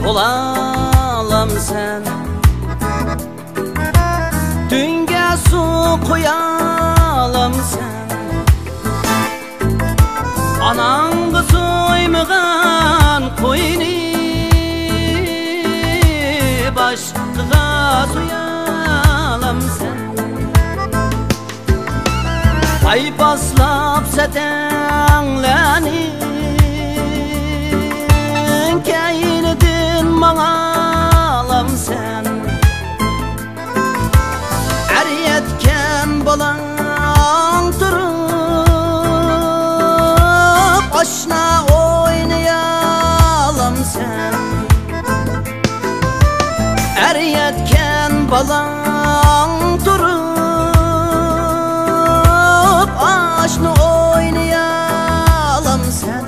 olalım sen. Düğünge su koyalım sen. Anandı soymagan koyni başkıga soyalım sen. Aypaslap setenleni keynidin mağalam sen. Er yetken balan durup aşna oynayalım sen. Er yetken balan durup aşna oynayalım sen.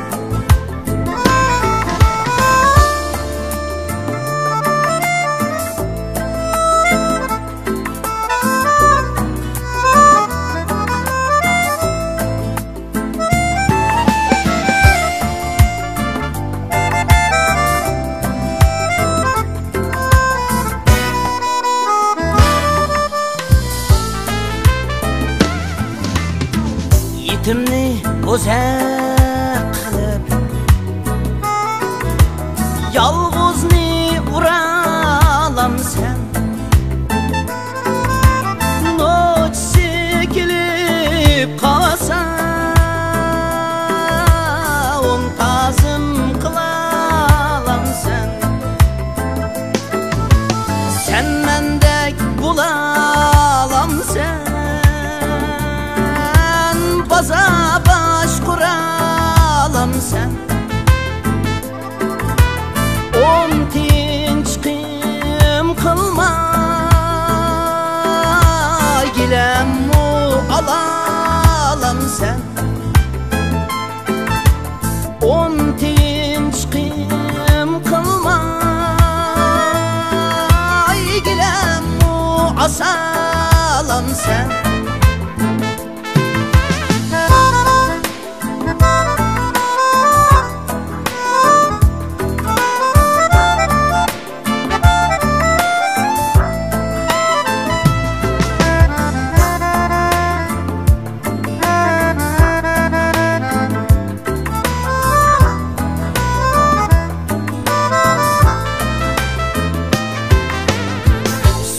Yetimni o'zak qilib yolg'izni uralam sen. Nochsi kelib qolsa tazim qilalam sen. Sen mendek bo'lalam sen. Baza baş kuralım sen. On tinç kim kılma gilem mu alalım sen. On tinç kim kılma gilem mu asalım sen.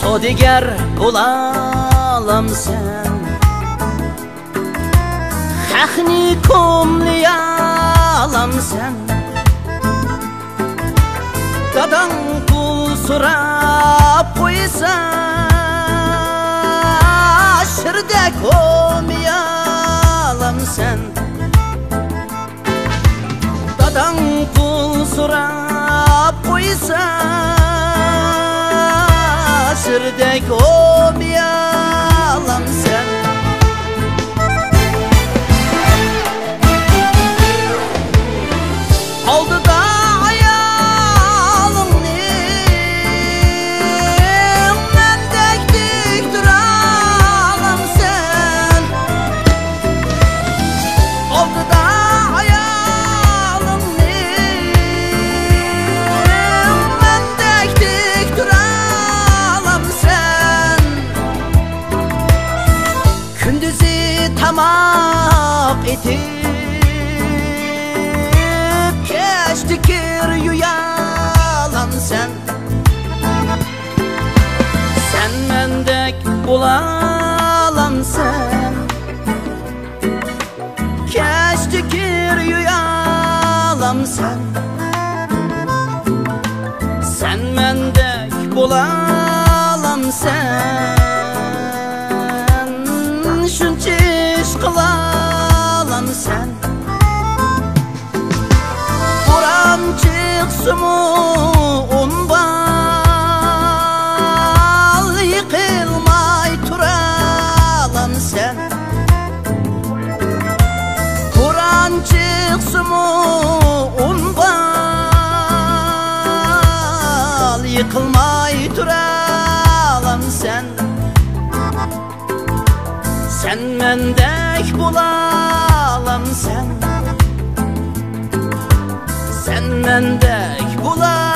Sodigar bo'lalam sen. Haqni ko'mlayalam sen. Dadang pul so'rab qo'ysa shirdek o'miyalam sen. Dadang pul so'rab qo'ysa shirdek o'miyalam sen. Oldida ayolingni mendek dik turalam sen. Oldida ayolingni mendek dik turalam sen. Gündüzü tamak etip keştikir yuyalam sen. Sen mendek bo'lalam sen. Keştikir yuyalam sen. Sen mendek bo'lalam sen. Shuncha ish qilalam sen. Buram chiqsimu unbal yiqilmay turalam sen. Buram chiqsimu unbal yiqilmay turalam sen. Sen mendek bo'lalam sen. Sen mendek bo'lalam